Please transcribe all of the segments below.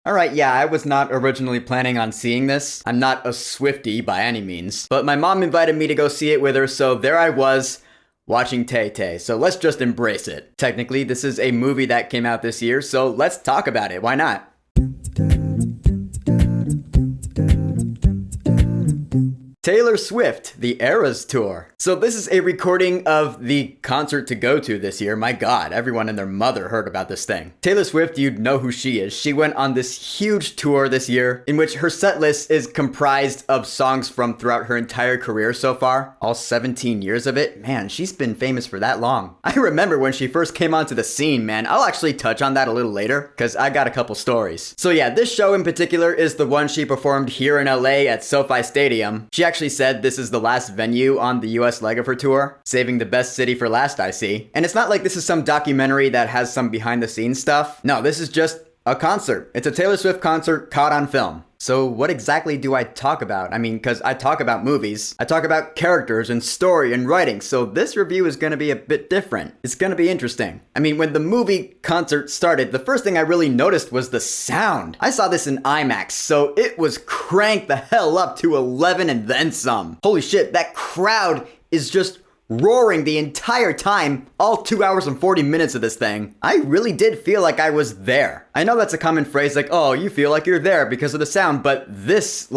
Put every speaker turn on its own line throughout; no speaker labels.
Alright, yeah, I was not originally planning on seeing this. I'm not a Swiftie by any means. But my mom invited me to go see it with her, so there I was, watching Tay-Tay. So let's just embrace it. Technically, this is a movie that came out this year, so let's talk about it. Why not? Taylor Swift, the Eras Tour. So this is a recording of the concert to go to this year. My god, everyone and their mother heard about this thing. Taylor Swift, you'd know who she is. She went on this huge tour this year in which her set list is comprised of songs from throughout her entire career so far. All 17 years of it. Man, she's been famous for that long. I remember when she first came onto the scene, man. I'll actually touch on that a little later because I got a couple stories. So yeah, this show in particular is the one she performed here in LA at SoFi Stadium. She actually said this is the last venue on the US leg of her tour, saving the best city for last, I see. And it's not like this is some documentary that has some behind the scenes stuff. No, this is just a concert. It's a Taylor Swift concert caught on film. So what exactly do I talk about? I mean, because I talk about movies, I talk about characters and story and writing, so this review is going to be a bit different. It's going to be interesting. I mean, when the movie concert started, the first thing I really noticed was the sound. I saw this in IMAX, so it was cranked the hell up to 11 and then some. Holy shit, that crowd is just roaring the entire time, all 2 hours and 40 minutes of this thing. I really did feel like I was there. I know that's a common phrase like, oh, you feel like you're there because of the sound, but this,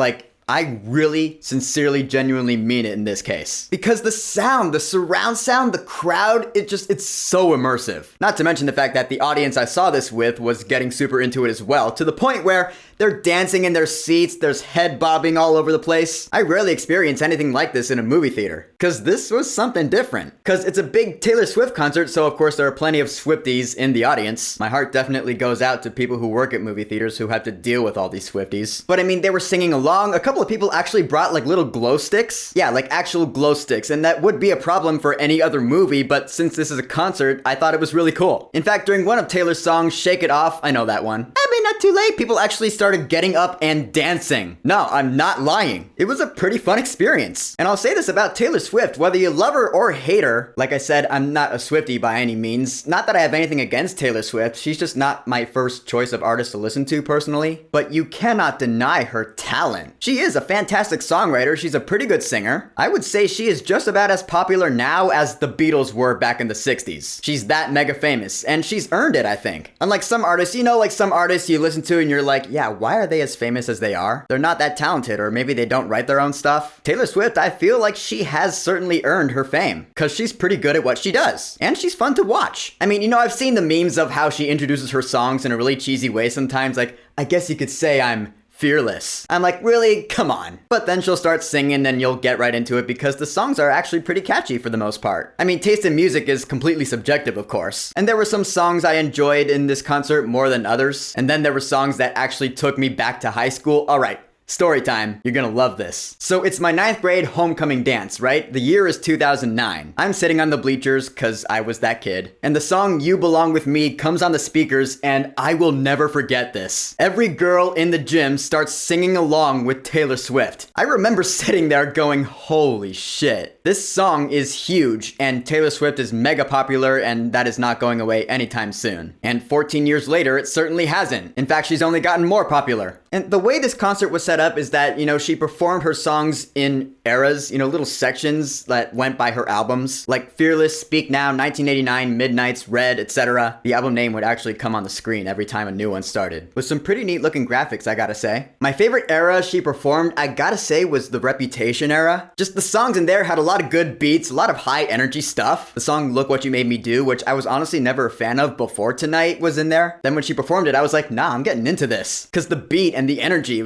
I really, sincerely, genuinely mean it in this case. Because the sound, the surround sound, the crowd, it's so immersive. Not to mention the fact that the audience I saw this with was getting super into it as well, to the point where they're dancing in their seats, there's head bobbing all over the place. I rarely experience anything like this in a movie theater, because this was something different. Because it's a big Taylor Swift concert, so of course there are plenty of Swifties in the audience. My heart definitely goes out to people who work at movie theaters who have to deal with all these Swifties. But I mean, they were singing along. A couple of people actually brought little glow sticks. Yeah, actual glow sticks, and that would be a problem for any other movie, but since this is a concert, I thought it was really cool. In fact, during one of Taylor's songs, Shake It Off, I know that one. I mean, not too late, people actually started getting up and dancing. No, I'm not lying. It was a pretty fun experience. And I'll say this about Taylor Swift, whether you love her or hate her, like I said, I'm not a Swiftie by any means. Not that I have anything against Taylor Swift, she's just not my first choice of artist to listen to personally, but you cannot deny her talent. She is a fantastic songwriter, she's a pretty good singer. I would say she is just about as popular now as the Beatles were back in the 60s. She's that mega famous, and she's earned it, I think. Unlike some artists, some artists you listen to and you're like, yeah, why are they as famous as they are? They're not that talented, or maybe they don't write their own stuff. Taylor Swift, I feel like she has certainly earned her fame, because she's pretty good at what she does. And she's fun to watch. I mean, I've seen the memes of how she introduces her songs in a really cheesy way sometimes, I guess you could say I'm fearless. I'm like, really? Come on. But then she'll start singing and you'll get right into it because the songs are actually pretty catchy for the most part. I mean, taste in music is completely subjective, of course. And there were some songs I enjoyed in this concert more than others. And then there were songs that actually took me back to high school. All right. Story time. You're gonna love this. So it's my 9th grade homecoming dance, right? The year is 2009. I'm sitting on the bleachers cause I was that kid. And the song You Belong With Me comes on the speakers and I will never forget this. Every girl in the gym starts singing along with Taylor Swift. I remember sitting there going, holy shit. This song is huge and Taylor Swift is mega popular and that is not going away anytime soon. And 14 years later, it certainly hasn't. In fact, she's only gotten more popular. And the way this concert was set up is that, she performed her songs in eras, little sections that went by her albums, like Fearless, Speak Now, 1989, Midnights, Red, etc. The album name would actually come on the screen every time a new one started, with some pretty neat looking graphics, I gotta say. My favorite era she performed, I gotta say, was the Reputation era. Just the songs in there had a lot of good beats, a lot of high energy stuff. The song Look What You Made Me Do, which I was honestly never a fan of before tonight, was in there. Then when she performed it, I was like, nah, I'm getting into this. Because the beat and the energy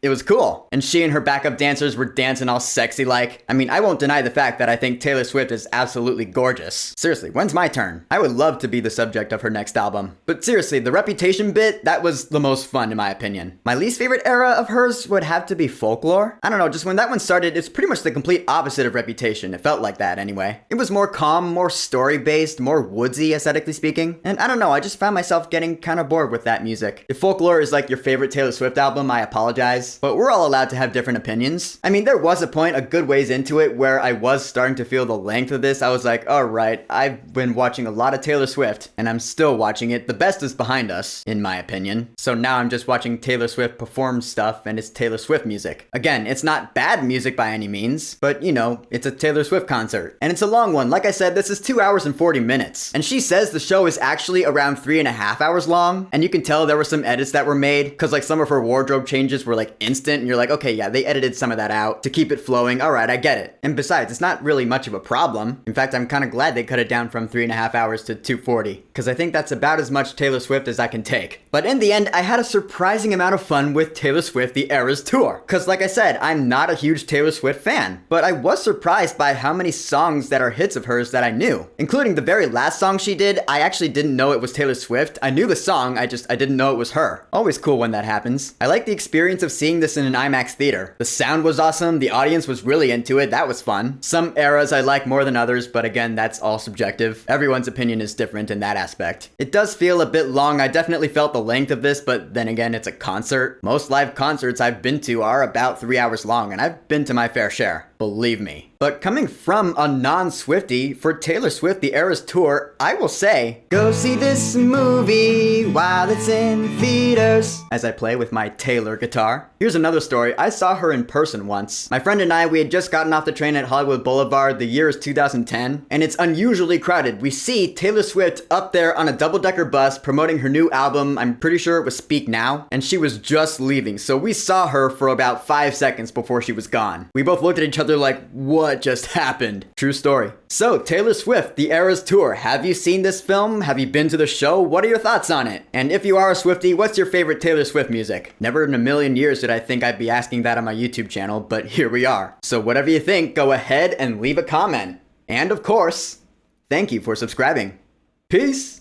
it was cool. And she and her backup dancers were dancing all sexy like. I mean, I won't deny the fact that I think Taylor Swift is absolutely gorgeous. Seriously, when's my turn? I would love to be the subject of her next album. But seriously, the Reputation bit, that was the most fun in my opinion. My least favorite era of hers would have to be Folklore. I don't know, just when that one started, it's pretty much the complete opposite of Reputation. It felt like that anyway. It was more calm, more story-based, more woodsy aesthetically speaking. And I don't know, I just found myself getting kind of bored with that music. If Folklore is like your favorite Taylor Swift album, I apologize. guys, but we're all allowed to have different opinions. I mean, there was a point a good ways into it where I was starting to feel the length of this. I was like, alright, I've been watching a lot of Taylor Swift, and I'm still watching it. The best is behind us, in my opinion. So now I'm just watching Taylor Swift perform stuff, and it's Taylor Swift music. Again, it's not bad music by any means, but you know, it's a Taylor Swift concert. And it's a long one. Like I said, this is 2 hours and 40 minutes. And she says the show is actually around 3.5 hours long, and you can tell there were some edits that were made, because like some of her wardrobe changes were like instant, and you're like, okay, yeah, they edited some of that out to keep it flowing. Alright, I get it. And besides, it's not really much of a problem. In fact, I'm kind of glad they cut it down from 3.5 hours to 240, because I think that's about as much Taylor Swift as I can take. But in the end, I had a surprising amount of fun with Taylor Swift The Eras Tour. Because like I said, I'm not a huge Taylor Swift fan, but I was surprised by how many songs that are hits of hers that I knew. Including the very last song she did, I actually didn't know it was Taylor Swift. I knew the song, I didn't know it was her. Always cool when that happens. I like the experience of seeing this in an IMAX theater. The sound was awesome, the audience was really into it, that was fun. Some eras I like more than others, but again, that's all subjective. Everyone's opinion is different in that aspect. It does feel a bit long. I definitely felt the length of this, but then again, it's a concert. Most live concerts I've been to are about 3 hours long, and I've been to my fair share. Believe me. But coming from a non-Swiftie, for Taylor Swift The Eras Tour, I will say, go see this movie while it's in theaters, as I play with my Taylor guitar. Here's another story. I saw her in person once. My friend and I, we had just gotten off the train at Hollywood Boulevard. The year is 2010, and it's unusually crowded. We see Taylor Swift up there on a double-decker bus promoting her new album. I'm pretty sure it was Speak Now, and she was just leaving, so we saw her for about 5 seconds before she was gone. We both looked at each other like, what just happened? True story. So, Taylor Swift, The Eras Tour. Have you seen this film? Have you been to the show? What are your thoughts on it? And if you are a Swiftie, what's your favorite Taylor Swift music? Never in a million years did I think I'd be asking that on my YouTube channel, but here we are. So whatever you think, go ahead and leave a comment. And of course, thank you for subscribing. Peace!